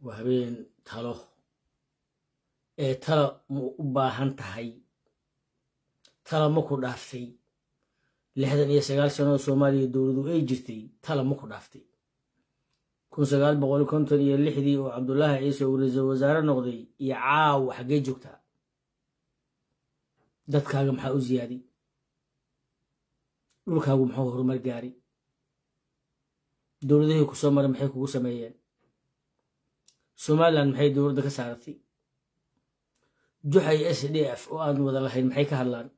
وهبين تلو تلا مباهن تهي تلا مكو دافتي لحدن iyo 9 sano Soomaaliya dawladu ay jirtay tala ma ku dhaaftay 1956 oo Cabdullaahi Ciise uu ra'iisul wasaare noqday iyo caaw xagee joogtaa dadkaaga maxaa u ziyaadi dhulkaagu maxuu horumar gaari dawladihii ku soo maray maxay kugu sameeyeen Somaliland maxay dawladda ka saartay juxay SDF oo aan wada lahayn maxay ka hadlaan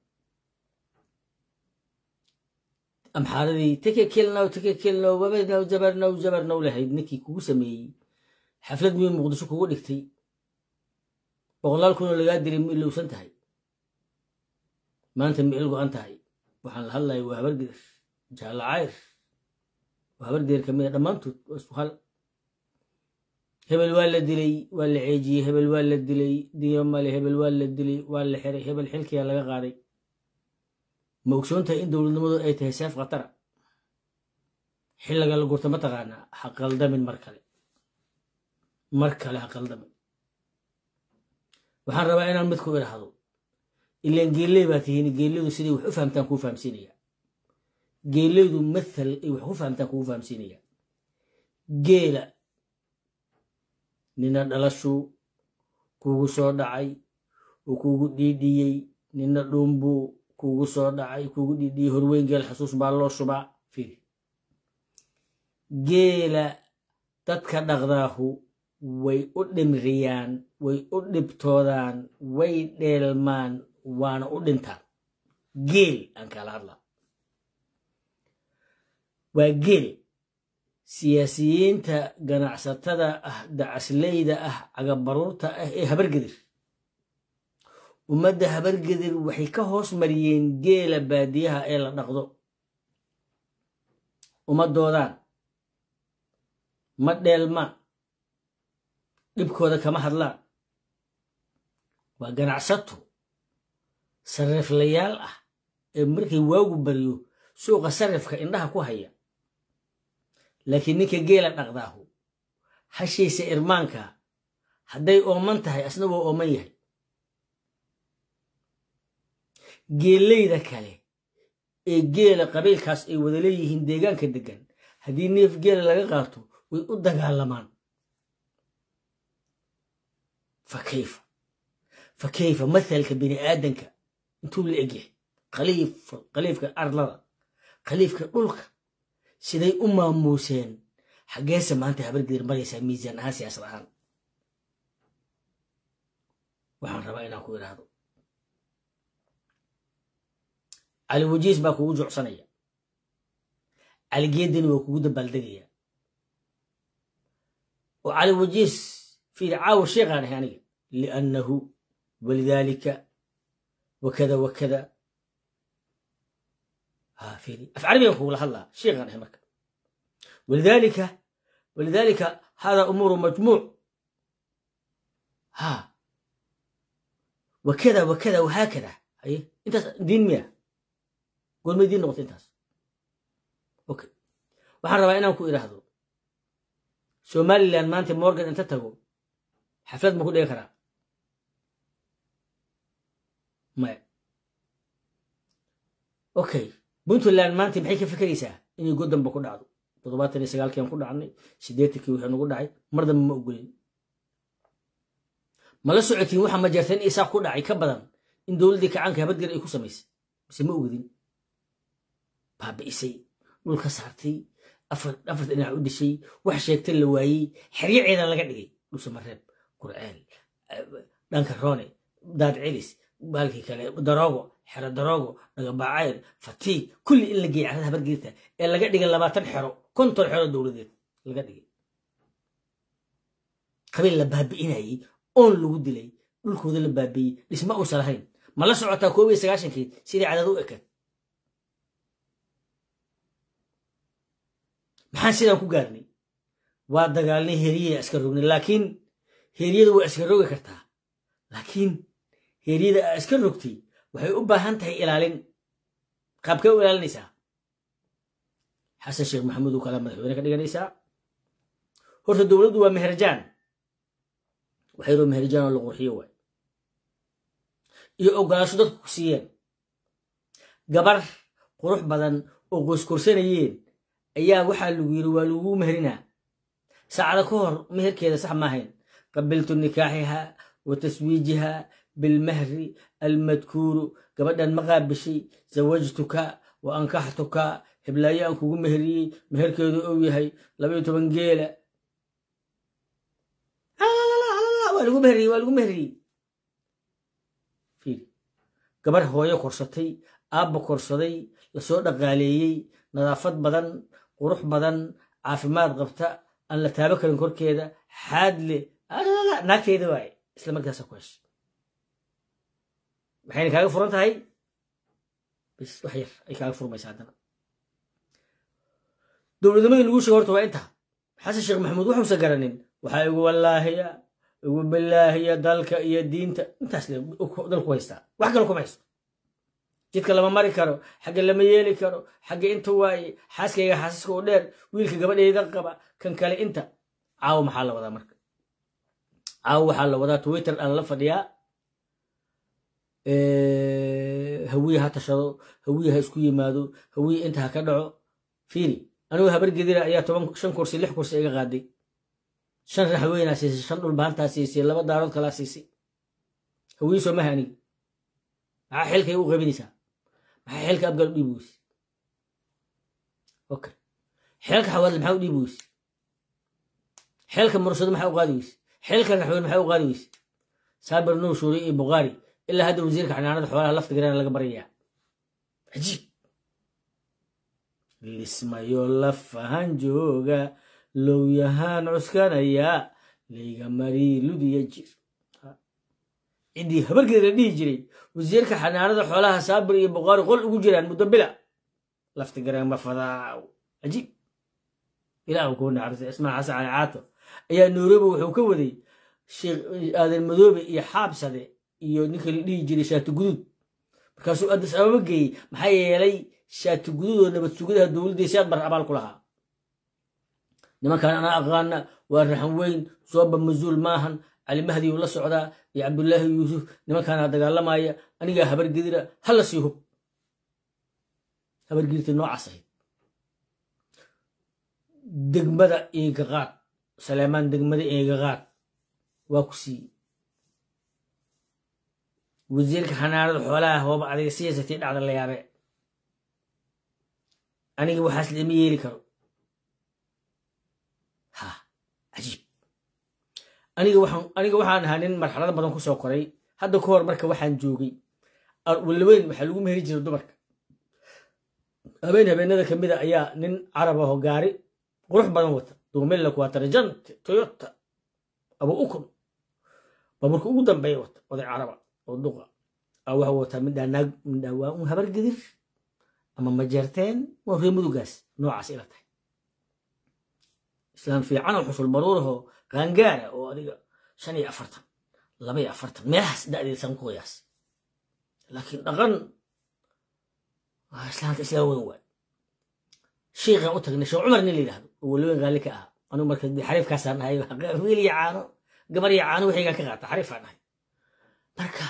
أم حاردي تككلنا وبدنا وجبرنا ولهيد نكي كوكو سمي حفلة مين مقدسو كوكو دكتي بقولال كونو اللي قادر اللي وسنتهي ما أنت ميلقو أنتهي وحن هلا وهبر قدر جال عاير وهبر قدر كمية دمانتو وسهل هبل والد لي ولا عيجي هبل والد لي ديوم مالي هبل والد لي ولا حري هبل حلكي يلا غاري موكسونتا إن دولنمودو أي تهساف قطرة حلقة لقورتا ما تغانا حق الدمن مركلة حق الدمن وحان ربعنا المدكو إلى إلا إن قيل لي باتهين قيل لي سيدي وحو فهمتان كو فهم سينيا قيل لي مثل وحو فهمتان كو فهم سينيا قيل نينا دلشو كوغو سو دعي وكوغو ديديي نينا دومبو كوغو سو دعي كوغو دي هروين جيل حسوس بالله شبع فيه جيل تدك دغداهو وي أدم ريان وي أدب تودان وي ديلمان وانا أدنتان جيل أنك على الله وجيل سياسيين تا جناع ستدا دعس ليدا عقبروتا هبر قدر ومدى هبر قدر وحي كهوس مريين جيل باديها إلا نقضو ومدودان مدى الماء dhibkooda kama hadlaan waa ganacsato sariflayaal ah ee markay waagu bariyo suuqa sarifka indhaha ku haya laakiin ninka geela dhaqdaahu hashiisa irmaanka hadday ooman tahay asna waa ooman yahay geelayda kale ee geela qabiilkaas ay wada leeyihiin deegaanka degan haddii neef geela laga qaato way u dagaalamaan فكيف مثلك بني آدمك انتو لأجيه خليفك أرضنا خليفك أولك سيدي موسين حقاسة ما أنت هبرقدر مريسا ميزان هاسي أسرعان وحان ربائنا أخوي هذا على وجيس باكو وجوع صنية على جيدن وكود بلدقية وعلى وجيس في عاو الشيخ يعني لأنه ولذلك وكذا وكذا فيني أفعل يقول الله شيخ يعني مكة ولذلك هذا أمور مجموع وكذا وكذا وهكذا أي أنت دين مية قول ما دين نقطة أنت أوكي وحنا رأينا وكو إلى هذا سومالي لأن ما أنت مورجان أنت تقول حفلات ما كل يكره ما أوكي بنتو اللي ما أنت بحكي فكريسة إني قدام بكون عضو تضبط اللي سجال كيان كل عني سديتك وحنا نقول عي مرضى ما أقولين ما لسه وحنا ما جرتين إيسا كل عي كبدان إن دول ديك عنك هبتقر إيكو سميس بس ما أقولين باب إيسي نقول خسارتي أفرض إني أعود شيء وحشة تلوي حريع إذا لقى دقي لوس مريب قرآن دانك روني داد عليس بالكي كله دراغو حر دراغو نقبعير فتي كل اللي جي على هبر جيته اللي قاعد يقول لما تنحروا كنت الحرو دولدين اللي قاعد يقول قبل لبابين هاي أون لود لي الكود لبابي اسمه وصلهين ما لا سعوتها كوبي سجاشن كي سيدي عددو أكد maxaan sidaan ku gaarnay waa dagaalnay heeriye askar rognay laakiin heeriyadu way askar rogi kartaa laakiin heeriyada askar rogtay waxay u baahan tahay ilaalin qaabkee u ilaalinaysaa xasan sheekh maxamuud oo kala madaxweyne ka dhiganaysaa horta dawladdu waa meherjaan وحيرو مهرجان ولا قرحية iyo ogolaasho dadku ku siiyeen gabar qurux badan oo qoys korsanayeen ayaa waxa lagu yiri waa lagu mehrina saacada ka hor meherkeeda sax ma ahayn qabiltu nikaahiha wa taswiijiha bil mahri al madkuur gabadhan ma qaabishay zawajtuka wa ankahtuka hiblaayan kugu mehriyay meherkeedu oo yahay 12 geela waa lagu mehriyay gabar hooyo korsatay aabba korsaday la soo dhaqaaleeyay nadaafad badan qurux badan caafimaad qabta aan la taabo karin korkeeda xaadle naagteeda waay isla markaas ku heshay maxay kaaga furan tahay bis wax yar ay kaaga furmaysaa haddana dowladnimada lagu sheego horta waa inta xasan sheekh maxamuud wuxuusan garanin waxaa igu wallaahiya igu billaahiya dalka iyo diinta intaas dalku haystaa wax kale kuma haysto jidka lama mari karo xagga lama yeeli karo xagga inta waaye xaaskayga xaasaska oo dheer wiilka gabadheeda qaba kan kale inta caaw maxaa la wadaa marka caaw waxaa la wadaa Twitter aan la fadhiyaa hawiye ha tashado hawiye ha isku yimaado hawiye inta ha ka dhaco fiiri anigu habar gedira ayaa 5 kursi 6 kursi iga qaaday 5 raxweyna siisay 5 dhul baanta siisay 2 daarood kala siisay hawiye soo ma hani maxaa xilkay u qabanaysaa maxaa xilka abgal u dhiibuus okay xilka xawaad maxaa u dhiibuus xilka mursad maxaa u qaadiis xilka raxweyn maxaa u qaadiis saabir noo shuuri iyo buqaari ilaa hadda wasiirka xanaanada xoolaha lafta garaan laga barayaa ajiib lismayo lafahan jooga low yahaan cuskanaya layga mari ludiya jir عندي هبر كده ديجري وزير كحنانة حولها صابر يبغار قول وجيران مدبلة لفت جرام مفضع عجيب إلى أن كنا عرس اسمع عسى على عاطف يا نوربو وحكودي الشيخ هذا المذوب يحابس هذا ينكل ديجري شات جدود بكاسو أدس أبغي محيي لي شات جدود وأنا بتسجدها الدول دي شات برعبال كلها لما كان أنا أغنى والرحم وين صوب مزول ماهن علي مهدي ولا سعدا يا عبد الله يوسف لما كان دغال مايا انيغا هبر غديره هلا سيهو هبر غديرتي نوع عصي دغمدا ايغاق سليمان دغمدا ايغاق واكسي وزيرك حنانه xoolaha hoob adeeg siyaasati dhacda la yaabe aniga waxaas lama yeeli karo ha ajiib aniga waxaan ahaa nin marxalado badan ku soo koray hadda ka hor marka waxaan joogay walaweyn waxa lagu meeri jiray dumarka habeenada kamida ayaa nin carab ah oo gaari qurux badan wata duumeel la ku tarjant Toyota abu ukun baburka ugu dambeeyay wata oday caraba oo duqa waxa wata mid waa un habar gadir ama majarteen waa reemudugaas noocaas ila tahay islaan fiican oo xusul baruuraho qaangaara oo adiga 45 42 meelahaas da'diisan ku qiyaas laakiin dhaqan islaamka isla weyn waay sheekha u tagnay sheekh Umar nin leeyahay oo weyn qaali ka ah anu marka xariifkaas aan ahay wiil yaano gabar yaano wixii ka qaata xariif aan ahay marka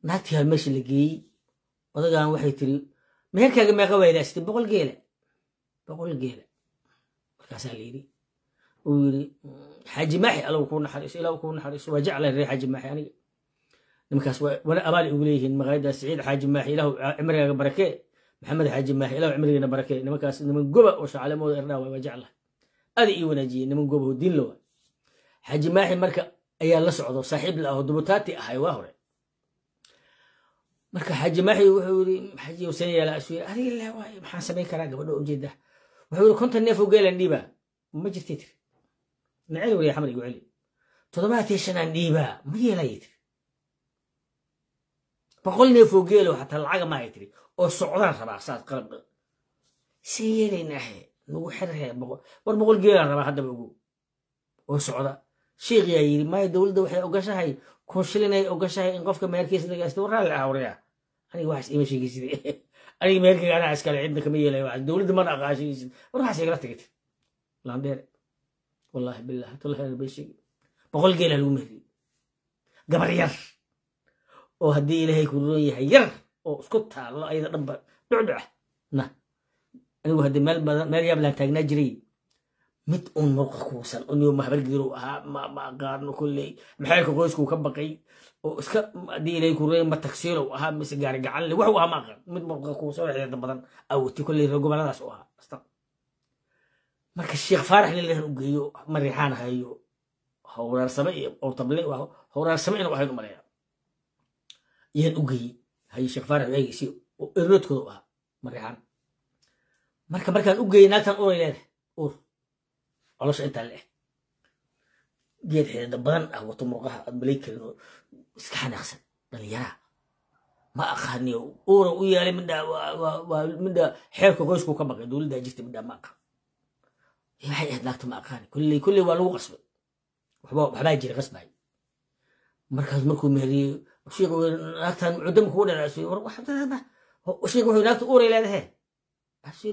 naagtii hal meeshii la geeyay odagaan waxay tiri meherkaaga meeqa weydaastay 100 geela markaas la yiri ويري حاج ماحي الله يكون حريص إله يكون حريص وجعل الري حاج ماحي يعني نمكاس ولا أبالي يقوليه مغايدا سعيد حاج ماحي له عمري بركة محمد حاج ماحي له عمري بركة نمكاس من جبا وش على مود إرناوي وجعله هذه ونجي من جبا ودين له حاج ماحي مركا أي الله سعود صاحب له ضبطاتي أحي واهره مركا حاج ماحي وحوري حاج وسنية لا أسوي هذه الله واي محاسبين كراجة بدو جدا وحوري كنت النفو قال النيبا ما جت تتر نعلي ويا حمد يقول علي تضبعت ايش انا نيبا ما هي ليت بقولني فوقيله حتى العقل ما يتري او الصعودان ربع ساعات قلب سيري ناحيه نو حرها بقول قيل ربع حدا بقول او الصعودا شيخ يا يري ما دولده waxay ogashahay koonshilinay ogashahay in qofka meerkiisa laga isto waraa la awriya ani wax ima sheegaysid ani meerkiga ana askal cidna kama yeelay wax dawladda ma dhaqaashiis waxa sheegay tigit laan dheer والله بالله طلع هذا بيشي boqol geela lagu meheriyey gabar yar oo haddii ilaahay ku roon yahay yar oo isku taallo ayada dhanba dhucdhuca na anigu haddii meel yaab laan taagnaa jiray mid uun murqa kuusan uniyo habar gidirow ahaa ma aqaano kolley maxaylka qoysku ka baqay oo iska haddii ilaahay ku roon ma tagsiilow ahaa mise gaari gacan le wax u ahaa ma aqaan mid murqa kuusan oo xeeda badan awti kolley reer goboladaas u ahaa marka sheekh faarax lillahan u geeyo mariixaan hayo howraarsame iyo ortable howraarsame inuu ahayn u maleeya yaan u geeyey haye sheekh faarax eegisi oo ernoodkooda u ahaa mariixaan markaan u geeyey naagtan uray leedahay ur colosha intaa le geed xidida badan ah wato murqaha aad malay karin oo iska xanaaqsan dhalinyaraa ma aqaaniyo uura u yeelay midha xeerka qoysku ka baqay dowladdaa jirta midhaa ma aqaan waxay ahayd naagta ma aqaani kulley waa lagu qasbay waxbaa jira qasbay markaas markuu meheriyey sheekh naagtan cudama kugu dhalacsiy sheekh wuxuu naagta uuray leedahay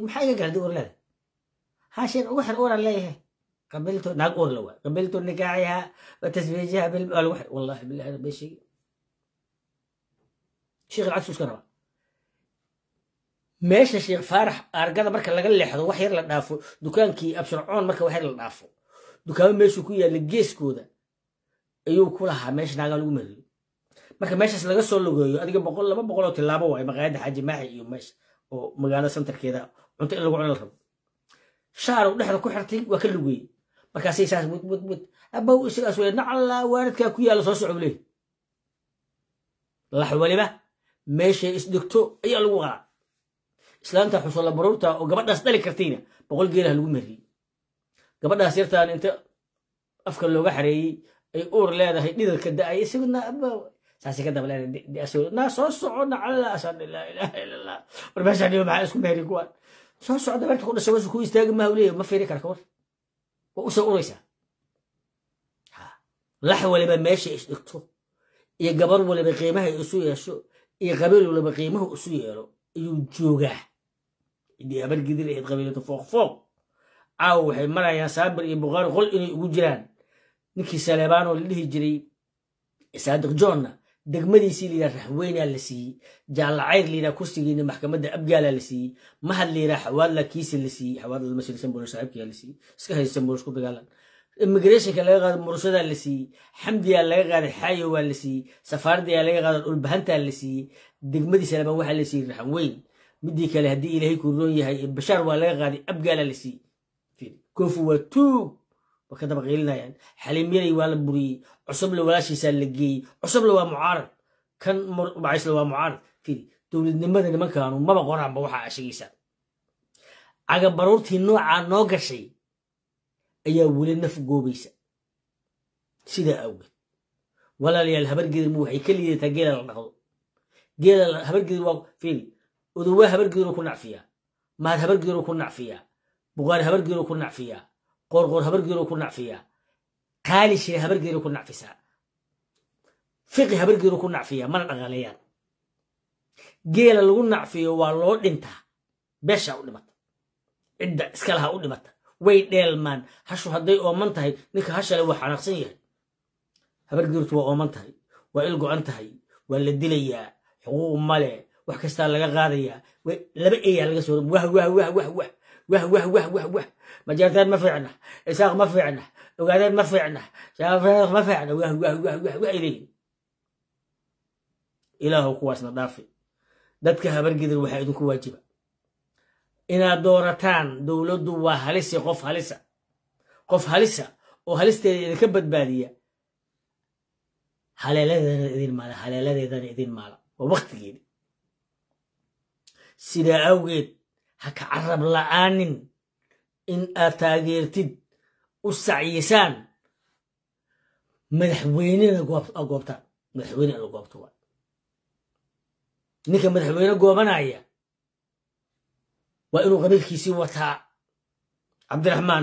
maxaa iga galday uur leedahay haa sheekh ugu xir uuran leeyahay qabiltu naag uur la waay qabiltu nikaaxiha wa tasbiijiha lagu xir wallahi billahi rabbi sheegi sheekh العكس iska raba meesha sheekh faarax argada marka laga leexdo wax yar la dhaafo dukaankii absharcoon marka wax yar la dhaafo dukaamo meeshu ku yaala geeskooda ayuu ku lahaa meesha naaga lagu mariyo marka meeshaas laga soo logeeyo adiga 200 oo tilaabo waay maqaayada xaaji maaxi iyo meesha oo magaalada centerkeeda cunto in lagu cuno la rabo shaar u dhexda ku xirtay waa ka lugeeyay markaasay saas mud abaw isaas way nacala waaridka ku yaala soo socdo leey lax waliba meesha isdegto ayaa lagu qaa islaanta xusula baruurta oo gabadhaas dhali kartayna 100 geelaha lagu mariyay gabadhaas yartaan inta afka looga xareeyay ay uur leedahay dhidalka da'ay isaguna abaw saasi ka daba leedahay asoo na soo socona alla asad la ilaaha illa allah warbaasha dhiyo maxaa isku meeri kuwan soo socda barta ku dhashay wasu ku istaagi ma hawleey ma fiiri kar ka war oo soo uraysa lax waliba meesha isdegto iyo gabar waliba qiimaha isu yeesho iyo qabiil waliba qiimaha isu yeelo ayuu joogaa idii habar gidir ee qabiilada fooq caaw waxay marayaan saabir iyo buqaari qol inay ugu jiraan ninkii Saleebaan oo la dhihi jiray Saadiq Joonna degmadiisii liida raxweyna la siiyay jaalacayr liida kursigiina maxkamadda abgaala la siiyay mahad liida xawaad la kiisi la siiyay xawaad la mas'uulsan booliis saaxiibkii la siiyay iska haysan booliis ku dagaalan immigration ka laga qaado murashada la siiyay xamdiya laga qaaday xayo waa la siiyay safaardiya laga qaado ulbahanta la siiyay degmadiisa laba waxa la siiyay raxweyn midii kale hadii ilaahay ku roon yahay bashaar waa laga qaaday abgaala la siiyay كوفو وتوب وكذا بقيلنا يعني حليم يلي ولا بري عصب له ولا شيء سالجي عصب له معارض كان بعيس له معارض في دول النمذج ما كانوا ما بقرا بوحة شيء سال عقب برورتي نوع نوع شيء أيه ولنا في جوبيس سيدا أول ولا لي الهبر قدر موحي كل يتجيل النهض جيل الهبر قدر فين ودواه هبر قدر يكون عفيا ما هبر قدر يكون عفيا بغار هبر قدر يكون عفيا قرقر هبر قدر يكون عفيا قالي شيء هبر قدر يكون عفيسا فقه هبر قدر يكون عفيا ما نغاليان جيل اللي قلنا عفيا والله انت باشا ودمت عدة اسكالها ودمت وين ديلمان هشو هدي اومنتهي نيك هشا لو حنقسيه هبر قدر تو اومنتهي وإلقو انتهي ولا دليا حقوق ماله wax kasta laga qaadaya laba eey laga soo wah ma jartaan ma fiicna isaaq ma fiicna ogaadeen ma fiicna shaafeeq ma fiicna wah ilay ilaahu kuwaasna dhaafi dadka habar gidir waxa idinku waajiba inaad doorataan dawladdu waa halisi qof halisa oo halisteeda idinka badbaadiya haleeladeedana idin maala waa waqtigeeda sida awgeed ha ka carab la'aanin in aad taageertid u sacyisaan madaxweynena goobta madaxweyne la goobto waa ninka madaxweyne goobanaya waa inuu qabiilkiisii wataa cabdiraxmaan